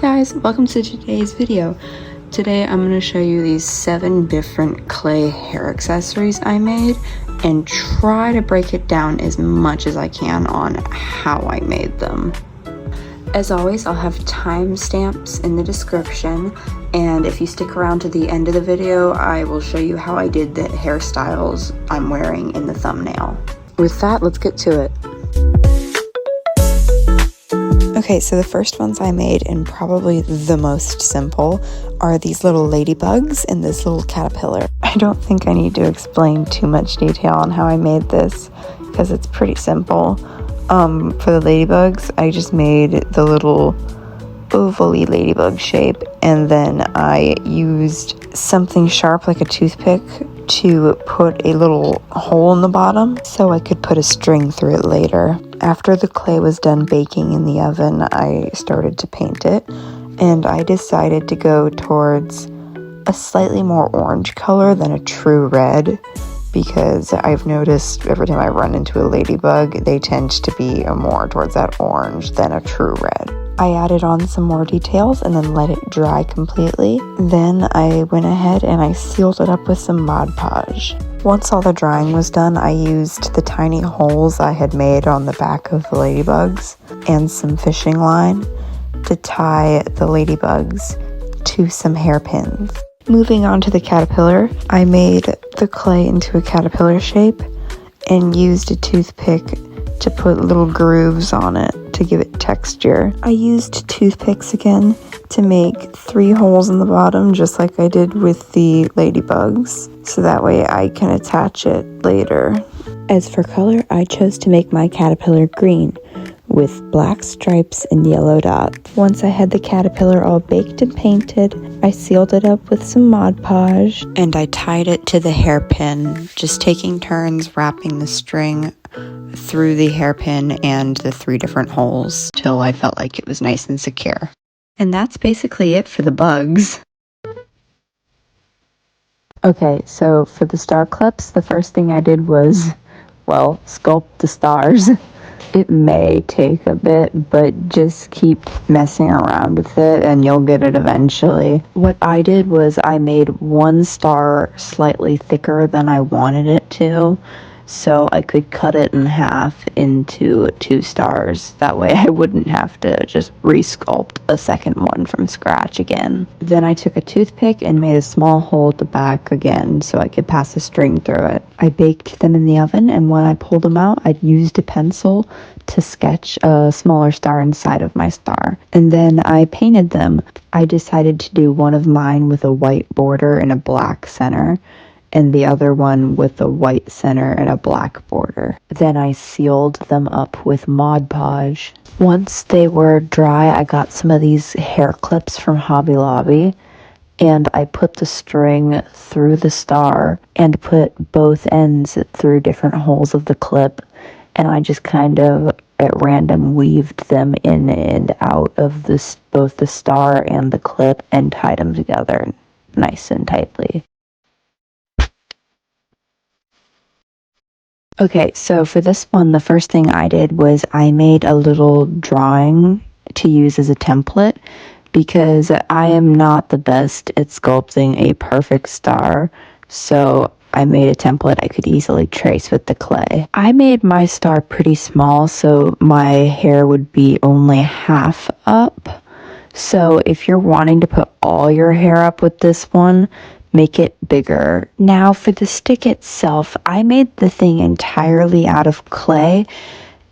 guys, welcome to today's video. Today I'm going to show you these 7 different clay hair accessories I made and try to break it down as much as I can on how I made them. As always, I'll have timestamps in the description, and if you stick around to the end of the video, I will show you how I did the hairstyles I'm wearing in the thumbnail. With that, let's get to it. Okay, so the first ones I made, and probably the most simple, are these little ladybugs and this little caterpillar. I don't think I need to explain too much detail on how I made this because it's pretty simple. For the ladybugs, I just made the little oval-y ladybug shape, and then I used something sharp like a toothpick to put a little hole in the bottom so I could put a string through it later. After the clay was done baking in the oven, I started to paint it, and I decided to go towards a slightly more orange color than a true red, because I've noticed every time I run into a ladybug, they tend to be more towards that orange than a true red. I added on some more details and then let it dry completely. Then I went ahead and I sealed it up with some Mod Podge. Once all the drying was done, I used the tiny holes I had made on the back of the ladybugs and some fishing line to tie the ladybugs to some hairpins. Moving on to the caterpillar, I made the clay into a caterpillar shape and used a toothpick to put little grooves on it to give it texture. I used toothpicks again to make 3 holes in the bottom, just like I did with the ladybugs, so that way I can attach it later. As for color, I chose to make my caterpillar green with black stripes and yellow dots. Once I had the caterpillar all baked and painted, I sealed it up with some Mod Podge and I tied it to the hairpin, just taking turns wrapping the string through the hairpin and the 3 different holes till I felt like it was nice and secure. And that's basically it for the bugs. Okay, so for the star clips, the first thing I did was, well, sculpt the stars. It may take a bit, but just keep messing around with it and you'll get it eventually. What I did was I made 1 star slightly thicker than I wanted it to, so I could cut it in half into 2 stars. That way I wouldn't have to just resculpt a second one from scratch again. Then I took a toothpick and made a small hole at the back again so I could pass a string through it. I baked them in the oven, and when I pulled them out, I used a pencil to sketch a smaller star inside of my star. And then I painted them. I decided to do one of mine with a white border and a black center, and the other one with a white center and a black border. Then I sealed them up with Mod Podge. Once they were dry, I got some of these hair clips from Hobby Lobby, and I put the string through the star and put both ends through different holes of the clip, and I just kind of at random weaved them in and out of this, both the star and the clip, and tied them together nice and tightly. Okay, so for this one, the first thing I did was I made a little drawing to use as a template, because I am not the best at sculpting a perfect star, so I made a template I could easily trace with the clay. I made my star pretty small, so my hair would be only half up. So if you're wanting to put all your hair up with this one, make it bigger. Now for the stick itself, I made the thing entirely out of clay,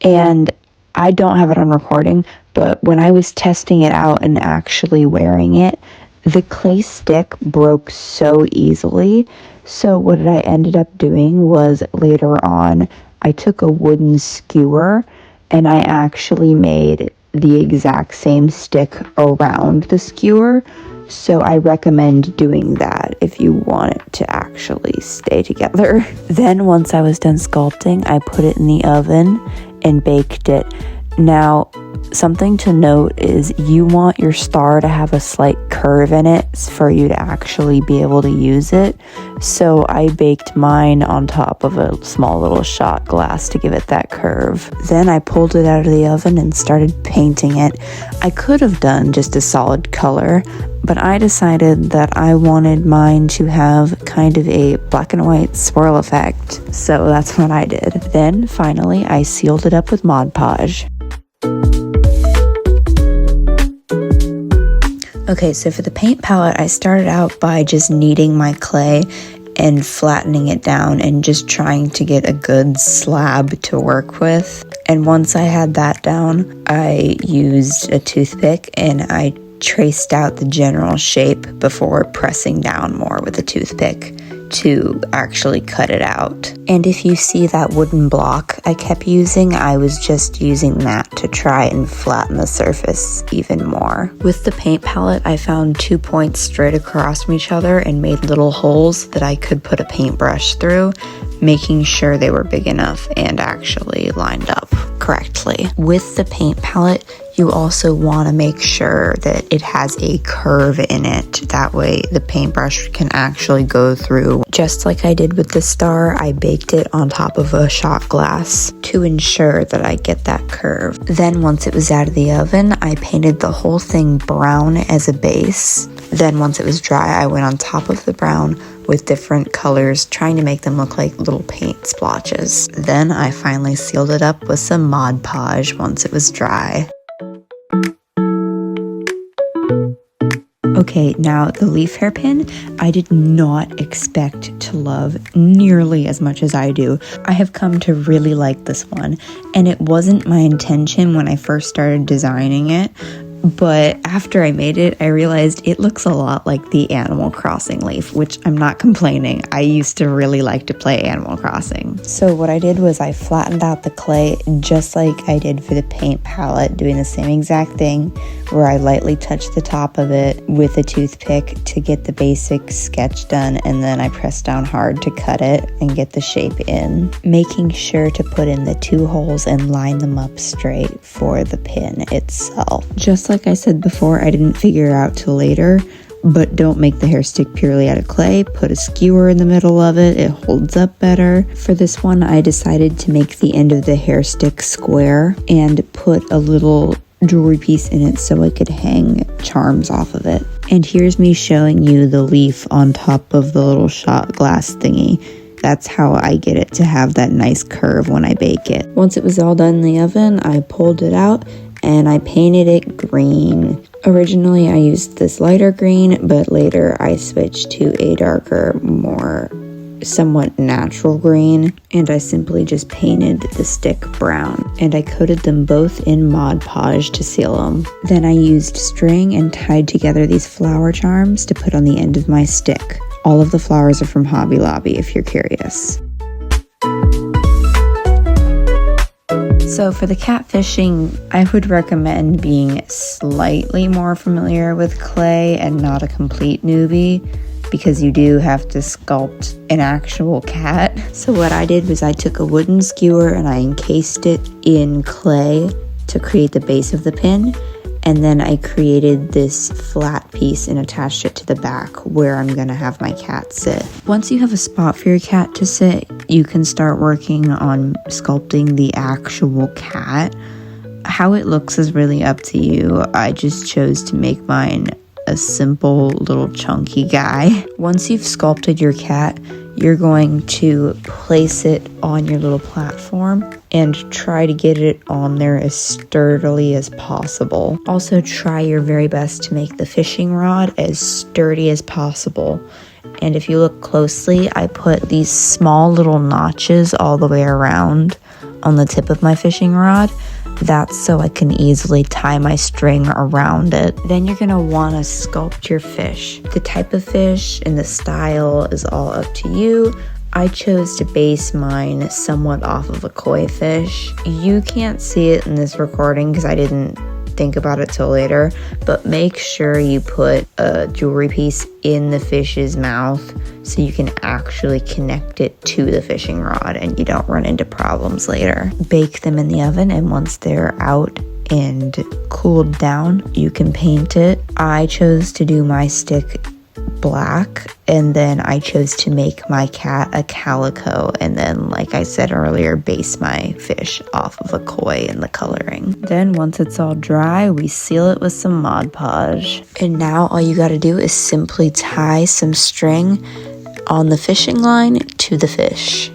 and I don't have it on recording, but when I was testing it out and actually wearing it, the clay stick broke so easily. So what I ended up doing was later on, I took a wooden skewer and I actually made the exact same stick around the skewer. So I recommend doing that if you want it to actually stay together. Then once I was done sculpting, I put it in the oven and baked it. Now, Something to note is you want your star to have a slight curve in it for you to actually be able to use it. So I baked mine on top of a small little shot glass to give it that curve. Then I pulled it out of the oven and started painting it. I could have done just a solid color, but I decided that I wanted mine to have kind of a black and white swirl effect. So that's what I did. Then finally I sealed it up with Mod Podge. Okay, so for the paint palette, I started out by just kneading my clay and flattening it down and just trying to get a good slab to work with. And once I had that down, I used a toothpick and I traced out the general shape before pressing down more with a toothpick to actually cut it out. And if you see that wooden block I kept using, I was just using that to try and flatten the surface even more. With the paint palette, I found 2 points straight across from each other and made little holes that I could put a paintbrush through, making sure they were big enough and actually lined up correctly. With the paint palette, you also want to make sure that it has a curve in it. That way the paintbrush can actually go through. Just like I did with the star, I baked it on top of a shot glass to ensure that I get that curve. Then once it was out of the oven, I painted the whole thing brown as a base. Then once it was dry, I went on top of the brown with different colors, trying to make them look like little paint splotches. Then I finally sealed it up with some Mod Podge once it was dry. Okay, now the leaf hairpin, I did not expect to love nearly as much as I do. I have come to really like this one, and it wasn't my intention when I first started designing it, but after I made it, I realized it looks a lot like the Animal Crossing leaf, which I'm not complaining. I used to really like to play Animal Crossing. So what I did was I flattened out the clay just like I did for the paint palette, doing the same exact thing, where I lightly touched the top of it with a toothpick to get the basic sketch done, and then I pressed down hard to cut it and get the shape in, making sure to put in the 2 holes and line them up straight for the pin itself. Just like I said before, I didn't figure it out till later, but don't make the hair stick purely out of clay. Put a skewer in the middle of it. It holds up better. For this one, I decided to make the end of the hair stick square and put a little jewelry piece in it so I could hang charms off of it. And here's me showing you the leaf on top of the little shot glass thingy. That's how I get it to have that nice curve when I bake it. Once it was all done in the oven, I pulled it out and I painted it green. Originally I used this lighter green, but later I switched to a darker, more somewhat natural green, and I simply just painted the stick brown, and I coated them both in Mod Podge to seal them. Then I used string and tied together these flower charms to put on the end of my stick. All of the flowers are from Hobby Lobby if you're curious. So for the catfishing, I would recommend being slightly more familiar with clay and not a complete newbie, because you do have to sculpt an actual cat. So what I did was I took a wooden skewer and I encased it in clay to create the base of the pin, and then I created this flat piece and attached it to the back where I'm gonna have my cat sit. Once you have a spot for your cat to sit, you can start working on sculpting the actual cat. How it looks is really up to you. I just chose to make mine a simple little chunky guy. Once you've sculpted your cat, you're going to place it on your little platform and try to get it on there as sturdily as possible. Also, try your very best to make the fishing rod as sturdy as possible. And if you look closely, I put these small little notches all the way around on the tip of my fishing rod. That's so I can easily tie my string around it. Then you're gonna wanna sculpt your fish. The type of fish and the style is all up to you. I chose to base mine somewhat off of a koi fish. You can't see it in this recording because I didn't think about it till later, but make sure you put a jewelry piece in the fish's mouth so you can actually connect it to the fishing rod and you don't run into problems later. Bake them in the oven, and once they're out and cooled down, you can paint it. I chose to do my stick black, and then I chose to make my cat a calico, and then, like I said earlier, base my fish off of a koi in the coloring. Then once it's all dry, we seal it with some Mod Podge. And now all you gotta do is simply tie some string on the fishing line to the fish.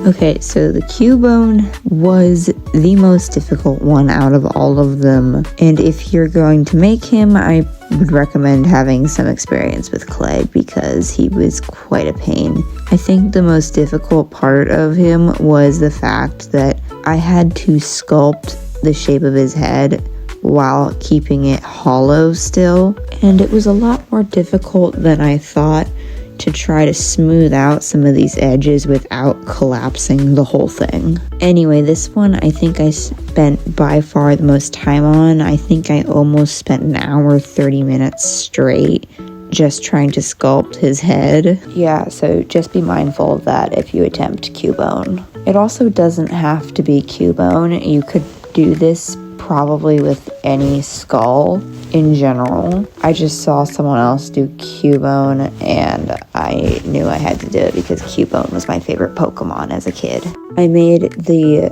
Okay, so the cubone was the most difficult one out of all of them, and if you're going to make him, I would recommend having some experience with clay because he was quite a pain. I think the most difficult part of him was the fact that I had to sculpt the shape of his head while keeping it hollow still, and it was a lot more difficult than I thought to try to smooth out some of these edges without collapsing the whole thing. Anyway, this one I think I spent by far the most time on. I think I almost spent an hour, 30 minutes straight just trying to sculpt his head. Yeah, so just be mindful of that if you attempt cubone. It also doesn't have to be cubone. You could do this probably with any skull in general. I just saw someone else do cubone and I knew I had to do it because cubone was my favorite Pokemon as a kid. I made the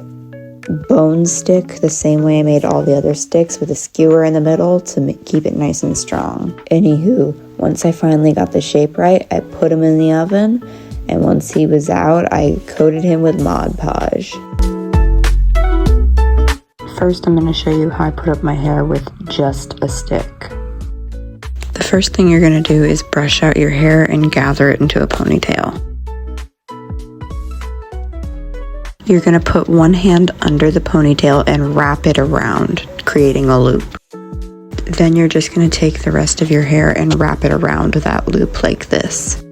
bone stick the same way I made all the other sticks, with a skewer in the middle to keep it nice and strong. Anywho, once I finally got the shape right, I put him in the oven, and once he was out, I coated him with Mod Podge. First, I'm going to show you how I put up my hair with just a stick. The first thing you're going to do is brush out your hair and gather it into a ponytail. You're going to put one hand under the ponytail and wrap it around, creating a loop. Then you're just going to take the rest of your hair and wrap it around that loop like this.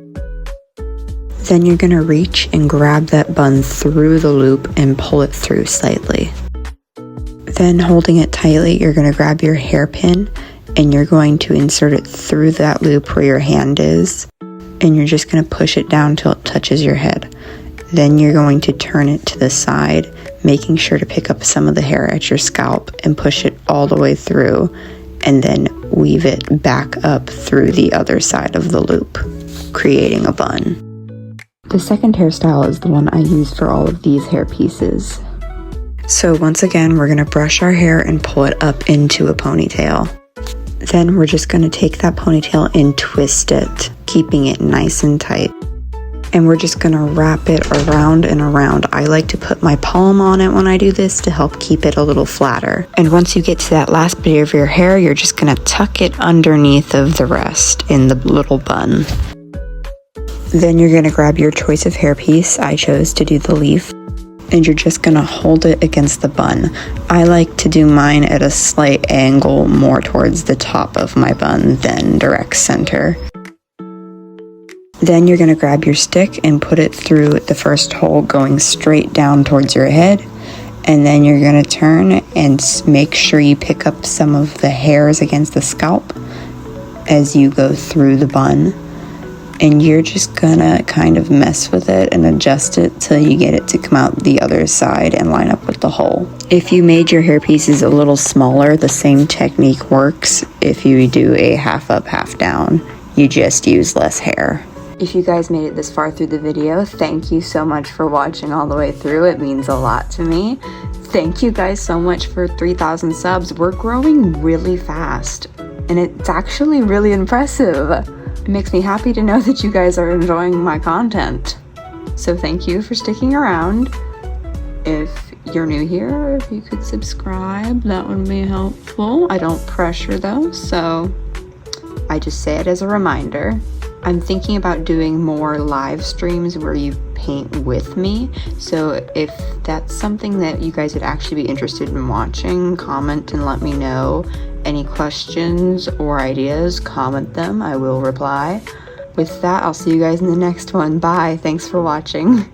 Then you're going to reach and grab that bun through the loop and pull it through slightly. Then holding it tightly, you're going to grab your hairpin and you're going to insert it through that loop where your hand is, and you're just going to push it down till it touches your head. Then you're going to turn it to the side, making sure to pick up some of the hair at your scalp and push it all the way through, and then weave it back up through the other side of the loop, creating a bun. The second hairstyle is the one I use for all of these hair pieces. So once again, we're going to brush our hair and pull it up into a ponytail. Then we're just going to take that ponytail and twist it, keeping it nice and tight. And we're just going to wrap it around and around. I like to put my palm on it when I do this to help keep it a little flatter. And once you get to that last bit of your hair, you're just going to tuck it underneath of the rest in the little bun. Then you're going to grab your choice of hairpiece. I chose to do the leaf. And you're just going to hold it against the bun. I like to do mine at a slight angle more towards the top of my bun than direct center. Then you're going to grab your stick and put it through the first hole going straight down towards your head. And then you're going to turn and make sure you pick up some of the hairs against the scalp as you go through the bun. And you're just gonna kind of mess with it and adjust it till you get it to come out the other side and line up with the hole. If you made your hair pieces a little smaller, the same technique works. If you do a half up, half down, you just use less hair. If you guys made it this far through the video, thank you so much for watching all the way through. It means a lot to me. Thank you guys so much for 3,000 subs. We're growing really fast, and it's actually really impressive. It makes me happy to know that you guys are enjoying my content. So thank you for sticking around. If you're new here, if you could subscribe, that would be helpful. I don't pressure though, so I just say it as a reminder. I'm thinking about doing more live streams where you paint with me. So if that's something that you guys would actually be interested in watching, comment and let me know. Any questions or ideas, comment them. I will reply. With that, I'll see you guys in the next one. Bye. Thanks for watching.